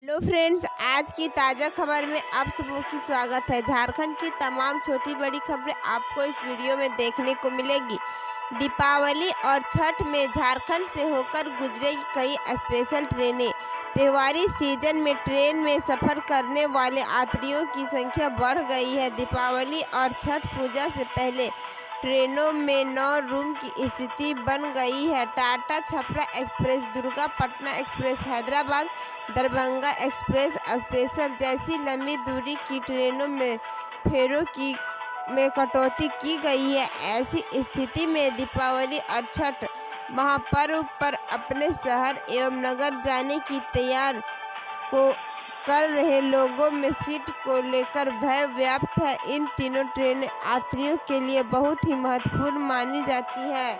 Hello friends, आज की ताज़ा खबर में आप सबों की स्वागत है। झारखंड की तमाम छोटी बड़ी खबरें आपको इस वीडियो में देखने को मिलेगी। दीपावली और छठ में झारखंड से होकर गुजरेगी कई स्पेशल ट्रेनें। त्योहारी सीजन में ट्रेन में सफ़र करने वाले यात्रियों की संख्या बढ़ गई है। दीपावली और छठ पूजा से पहले ट्रेनों में 9 रूम की स्थिति बन गई है। Tata Chhapra express, Durga Patna express, Hyderabad Darbhanga express special जैसी लंबी दूरी की ट्रेनों में फेरों में कटौती की गई है। ऐसी स्थिति में दीपावली और छठ महापर्व पर अपने शहर एवं नगर जाने की तैयार को कर रहे लोगों में सीट को लेकर भय व्याप्त है। इन तीनों ट्रेनें यात्रियों के लिए बहुत ही महत्वपूर्ण मानी जाती है।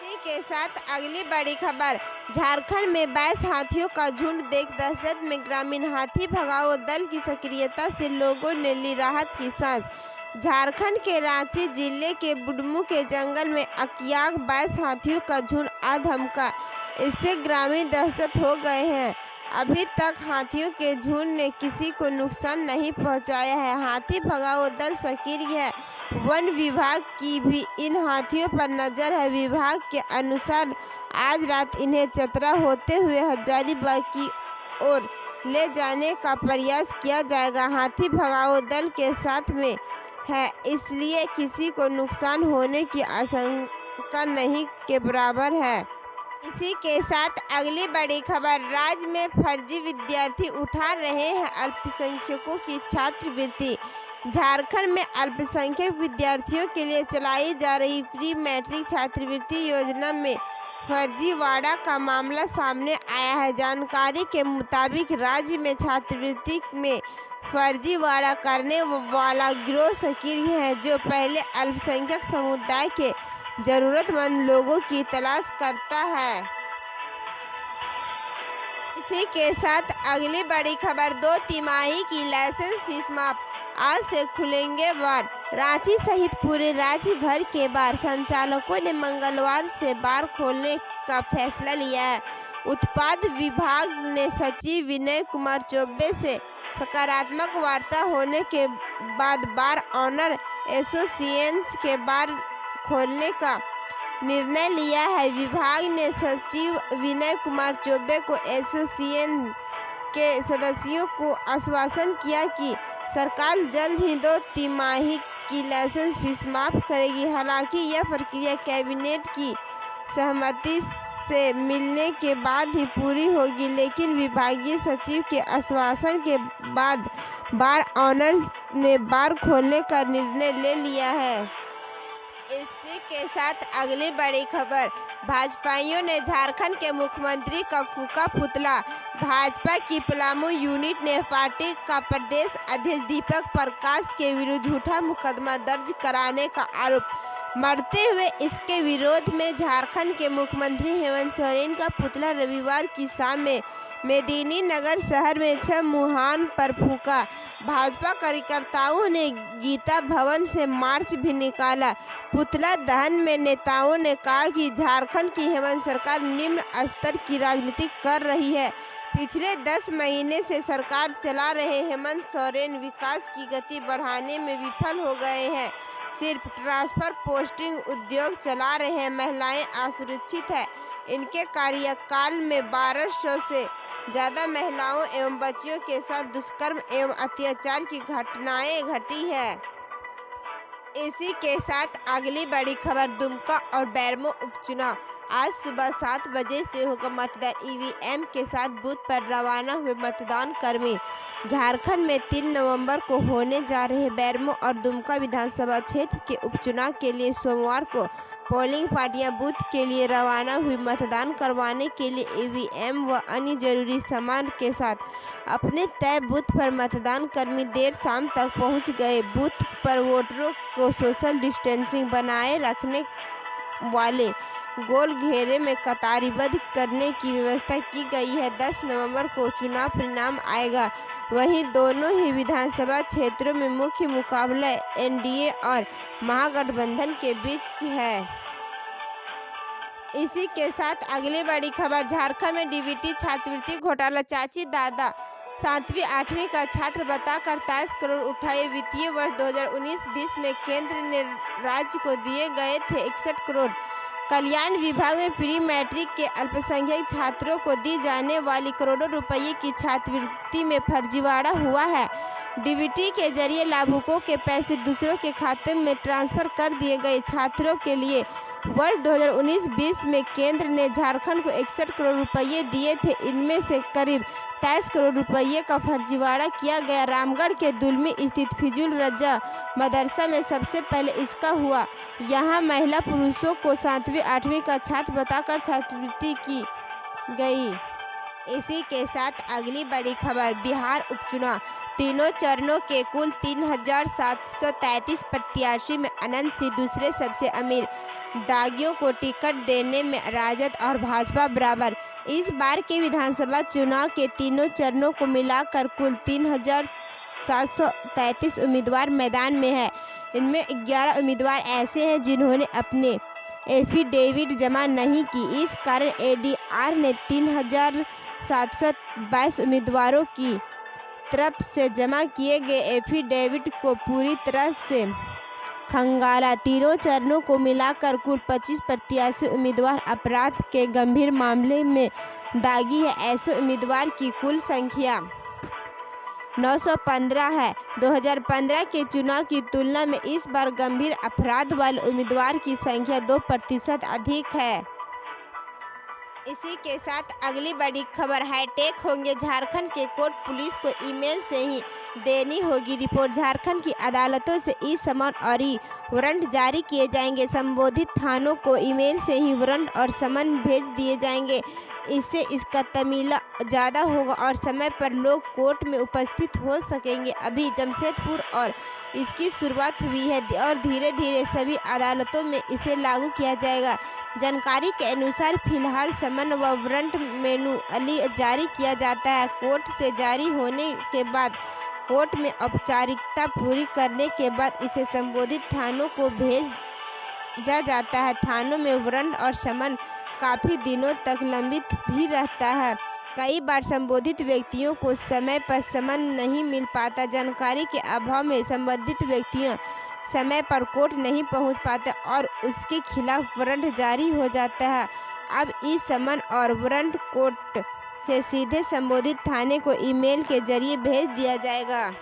इसी के साथ अगली बड़ी खबर, झारखंड में 22 हाथियों का झुंड देख दहशत में ग्रामीण। हाथी भगाओ दल की सक्रियता से लोगों ने ली राहत की सांस। झारखंड के रांची जिले के बुढ़मू के जंगल में अज्ञात 22 हाथियों का झुंड आ धमका। इससे ग्रामीण दहशत हो गए हैं। अभी तक हाथियों के झुंड ने किसी को नुकसान नहीं पहुंचाया है। हाथी भगाओ दल सक्रिय है। वन विभाग की भी इन हाथियों पर नजर है। विभाग के अनुसार आज रात इन्हें चतरा होते हुए हजारीबाग की ओर ले जाने का प्रयास किया जाएगा। हाथी भगाओ दल के साथ में है, इसलिए किसी को नुकसान होने की आशंका नहीं के बराबर है। इसी के साथ अगली बड़ी खबर, राज्य में फर्जी विद्यार्थी उठा रहे हैं अल्पसंख्यकों की छात्रवृत्ति। झारखंड में अल्पसंख्यक विद्यार्थियों के लिए चलाई जा रही फ्री मैट्रिक छात्रवृत्ति योजना में फर्जीवाड़ा का मामला सामने आया है। जानकारी के मुताबिक राज्य में छात्रवृत्ति में फर्जीवाड़ा करने वाला गिरोह सक्रिय है, जो पहले अल्पसंख्यक समुदाय के जरूरतमंद लोगों की तलाश करता है। इसी के साथ अगली बड़ी खबर, 2 तिमाही की लाइसेंस फीस माफ, आज से खुलेंगे बार। रांची सहित पूरे राज्य भर के बार संचालकों ने मंगलवार से बार खोलने का फैसला लिया है। उत्पाद विभाग ने सचिव विनय कुमार चौबे से सकारात्मक वार्ता होने के बाद बार ऑनर एसोसिएशन के बार खोलने का निर्णय लिया है। विभाग ने सचिव विनय कुमार चौबे को एसोसिएशन के सदस्यों को आश्वासन किया कि सरकार जल्द ही 2 तिमाही की लाइसेंस फीस माफ करेगी। हालांकि यह प्रक्रिया कैबिनेट की सहमति से मिलने के बाद ही पूरी होगी, लेकिन विभागीय सचिव के आश्वासन के बाद बार ऑनर ने बार खोलने का निर्णय ले लिया है। इसी के साथ अगली बड़ी खबर, भाजपाइयों ने झारखंड के मुख्यमंत्री का फूका पुतला। भाजपा की पलामू यूनिट ने पार्टी का प्रदेश अध्यक्ष दीपक प्रकाश के विरुद्ध झूठा मुकदमा दर्ज कराने का आरोप मढ़ते हुए इसके विरोध में झारखंड के मुख्यमंत्री हेमंत सोरेन का पुतला रविवार की शाम में मेदिनीनगर शहर में 6 मुहान पर फूका। भाजपा कार्यकर्ताओं ने गीता भवन से मार्च भी निकाला। पुतला दहन में नेताओं ने कहा कि झारखंड की हेमंत सरकार निम्न स्तर की राजनीति कर रही है। पिछले 10 महीने से सरकार चला रहे हेमंत सोरेन विकास की गति बढ़ाने में विफल हो गए हैं। सिर्फ ट्रांसफर पोस्टिंग उद्योग चला रहे हैं। महिलाएं असुरक्षित हैं। इनके कार्यकाल में 1200 से ज़्यादा महिलाओं एवं बच्चियों के साथ दुष्कर्म एवं अत्याचार की घटनाएं घटी है। इसी के साथ अगली बड़ी खबर, दुमका और बेरमो उपचुनाव। आज सुबह 7 बजे से होगा मतदान। ईवीएम के साथ बूथ पर रवाना हुए मतदान कर्मी। झारखंड में 3 नवंबर को होने जा रहे बेरमो और दुमका विधानसभा क्षेत्र के उपचुनाव के लिए सोमवार को पोलिंग पार्टियां बूथ के लिए रवाना हुई। मतदान करवाने के लिए ईवीएम व अन्य जरूरी सामान के साथ अपने तय बूथ पर मतदान कर्मी देर शाम तक पहुंच गए। बूथ पर वोटरों को सोशल डिस्टेंसिंग बनाए रखने वाले गोल घेरे में कतारबद्ध करने की व्यवस्था की गई है। 10 नवंबर को चुनाव परिणाम आएगा। वहीं दोनों ही विधानसभा क्षेत्रों में मुख्य मुकाबला एनडीए और महागठबंधन के बीच है। इसी के साथ अगली बड़ी खबर, झारखंड में डीबीटी छात्रवृत्ति घोटाला। चाची दादा 7वीं 8वीं का छात्र बताकर 23 करोड़ उठाए। वित्तीय वर्ष 2019-20 में केंद्र ने राज्य को दिए गए थे 61 करोड़। कल्याण विभाग में प्री मैट्रिक के अल्पसंख्यक छात्रों को दी जाने वाली करोड़ों रुपये की छात्रवृत्ति में फर्जीवाड़ा हुआ है। डीबीटी के जरिए लाभुकों के पैसे दूसरों के खाते में ट्रांसफर कर दिए गए। छात्रों के लिए वर्ष 2019-20 में केंद्र ने झारखंड को 61 करोड़ रुपये दिए थे। इनमें से करीब 23 करोड़ रुपये का फर्जीवाड़ा किया गया। रामगढ़ के दुलमी स्थित फिजूल रजा मदरसा में सबसे पहले इसका हुआ। यहाँ महिला पुरुषों को 7वीं 8वीं का छात्र बताकर छात्रवृत्ति की गई। इसी के साथ अगली बड़ी खबर, बिहार उपचुनाव। तीनों चरणों के कुल 3,733 प्रत्याशी में अनंत सिंह दूसरे सबसे अमीर। दागियों को टिकट देने में राजद और भाजपा बराबर। इस बार के विधानसभा चुनाव के तीनों चरणों को मिलाकर कुल 3,733 उम्मीदवार मैदान में हैं। इनमें 11 उम्मीदवार ऐसे हैं जिन्होंने अपने एफिडेविट जमा नहीं की। इस कारण एडीआर ने 3,722 उम्मीदवारों की तरफ से जमा किए गए एफिडेविट को पूरी तरह से खंगाला। तीनों चरणों को मिलाकर कुल 25 प्रत्याशी उम्मीदवार अपराध के गंभीर मामले में दागी है। ऐसे उम्मीदवार की कुल संख्या 915 है। 2015 के चुनाव की तुलना में इस बार गंभीर अपराध वाले उम्मीदवार की संख्या 2% अधिक है। इसी के साथ अगली बड़ी खबर, हाईटेक होंगे झारखंड के कोर्ट। पुलिस को ईमेल से ही देनी होगी रिपोर्ट। झारखंड की अदालतों से ई समन और ई वारंट जारी किए जाएंगे। संबोधित थानों को ईमेल से ही वारंट और समन भेज दिए जाएंगे। इससे इसका तमीला ज़्यादा होगा और समय पर लोग कोर्ट में उपस्थित हो सकेंगे। अभी जमशेदपुर और इसकी शुरुआत हुई है और धीरे धीरे सभी अदालतों में इसे लागू किया जाएगा। जानकारी के अनुसार फिलहाल समन व वारंट मैनुअली जारी किया जाता है। कोर्ट से जारी होने के बाद कोर्ट में औपचारिकता पूरी करने के बाद इसे संबोधित थानों को भेजा जाता है। थानों में वारंट और समन काफ़ी दिनों तक लंबित भी रहता है। कई बार संबोधित व्यक्तियों को समय पर समन नहीं मिल पाता। जानकारी के अभाव में संबंधित व्यक्तियों समय पर कोर्ट नहीं पहुंच पाते और उसके खिलाफ वारंट जारी हो जाता है। अब इस समन और वारंट कोर्ट से सीधे संबोधित थाने को ईमेल के जरिए भेज दिया जाएगा।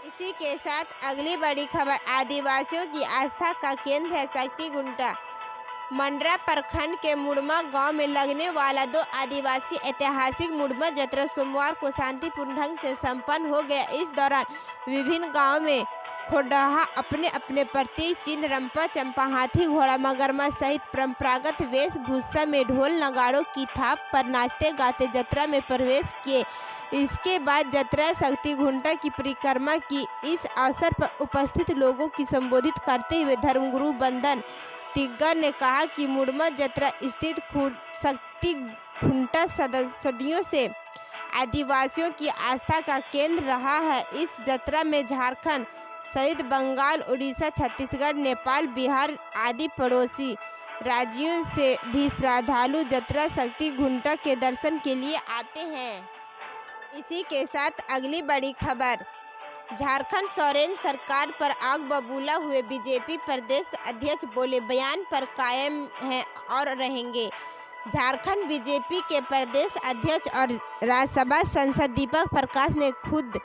इसी के साथ अगली बड़ी खबर, आदिवासियों की आस्था का केंद्र है शक्ति गुंटा। मंडरा प्रखंड के मुड़मा गांव में लगने वाला 2 आदिवासी ऐतिहासिक मुड़मा जत्रा सोमवार को शांतिपूर्ण ढंग से संपन्न हो गया। इस दौरान विभिन्न गांवों में खोडहा अपने अपने प्रतीक चिन्ह, रंपा चंपा, हाथी घोड़ा, मगरमच्छ सहित परंपरागत वेशभूषा में ढोल नगाड़ों की थाप पर नाचते गाते जत्रा में प्रवेश किए। इसके बाद जत्रा शक्ति घुंटा की परिक्रमा की। इस अवसर पर उपस्थित लोगों की संबोधित करते हुए धर्मगुरु बंदन तिग्गर ने कहा कि मुड़मा जत्रा स्थित शक्ति घुंटा सदियों से आदिवासियों की आस्था का केंद्र रहा है। इस जत्रा में झारखंड सहित बंगाल, उड़ीसा, छत्तीसगढ़, नेपाल, बिहार आदि पड़ोसी राज्यों से भी श्रद्धालु जत्रा शक्ति घुंटा के दर्शन के लिए आते हैं। इसी के साथ अगली बड़ी खबर, झारखंड सोरेन सरकार पर आग बबूला हुए बीजेपी प्रदेश अध्यक्ष बोले बयान पर कायम हैं और रहेंगे। झारखंड बीजेपी के प्रदेश अध्यक्ष और राज्यसभा सांसद दीपक प्रकाश ने खुद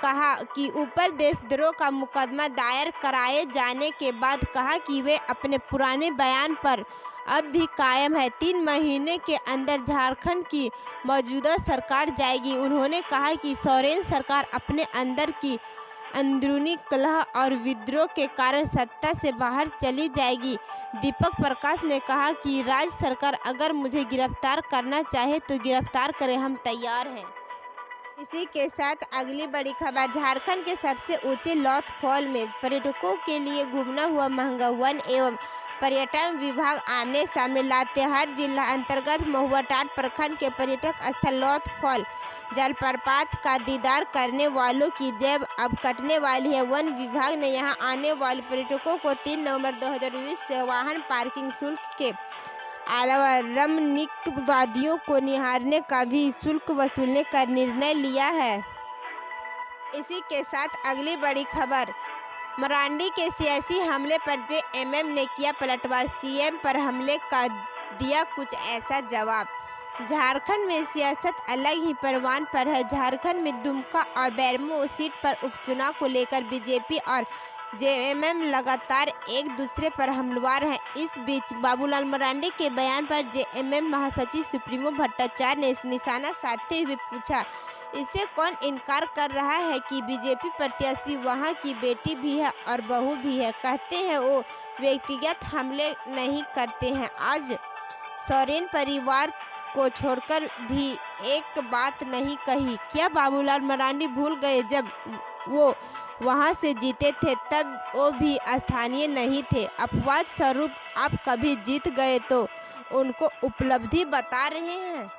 कहा कि ऊपर देशद्रोह का मुकदमा दायर कराए जाने के बाद कहा कि वे अपने पुराने बयान पर अब भी कायम है। 3 महीने के अंदर झारखंड की मौजूदा सरकार जाएगी। उन्होंने कहा कि सोरेन सरकार अपने अंदर की अंदरूनी कलह और विद्रोह के कारण सत्ता से बाहर चली जाएगी। दीपक प्रकाश ने कहा कि राज्य सरकार अगर मुझे गिरफ्तार करना चाहे तो गिरफ्तार करे, हम तैयार हैं। इसी के साथ अगली बड़ी खबर, झारखंड के सबसे ऊंचे लौथ फॉल में पर्यटकों के लिए घूमना हुआ महंगा। वन एवं पर्यटन विभाग आमने सामने। लातेहार जिला अंतर्गत महुआटांड प्रखंड के पर्यटक स्थल लौथ फॉल जलप्रपात का दीदार करने वालों की जेब अब कटने वाली है। वन विभाग ने यहां आने वाले पर्यटकों को 3 नवंबर 2020 से वाहन पार्किंग शुल्क के अलावा रामनिकवादियों को निहारने का भी शुल्क वसूलने का निर्णय लिया है। इसी के साथ अगली बड़ी खबर, मरांडी के सियासी हमले पर जेएमएम ने किया पलटवार, सीएम पर हमले का दिया कुछ ऐसा जवाब। झारखंड में सियासत अलग ही परवान पर है। झारखंड में दुमका और बेरमो सीट पर उपचुनाव को लेकर बीजेपी और जेएमएम लगातार एक दूसरे पर हमलावर हैं। इस बीच बाबूलाल मरांडी के बयान पर जेएमएम महासचिव सुप्रीमो भट्टाचार्य ने निशाना साधते हुए पूछा, इससे कौन इनकार कर रहा है कि बीजेपी प्रत्याशी वहां की बेटी भी है और बहू भी है। कहते हैं वो व्यक्तिगत हमले नहीं करते हैं। आज सोरेन परिवार को छोड़कर भी एक बात नहीं कही। क्या बाबूलाल मरांडी भूल गए जब वो वहां से जीते थे तब वो भी स्थानीय नहीं थे। अपवाद स्वरूप आप कभी जीत गए तो उनको उपलब्धि बता रहे हैं।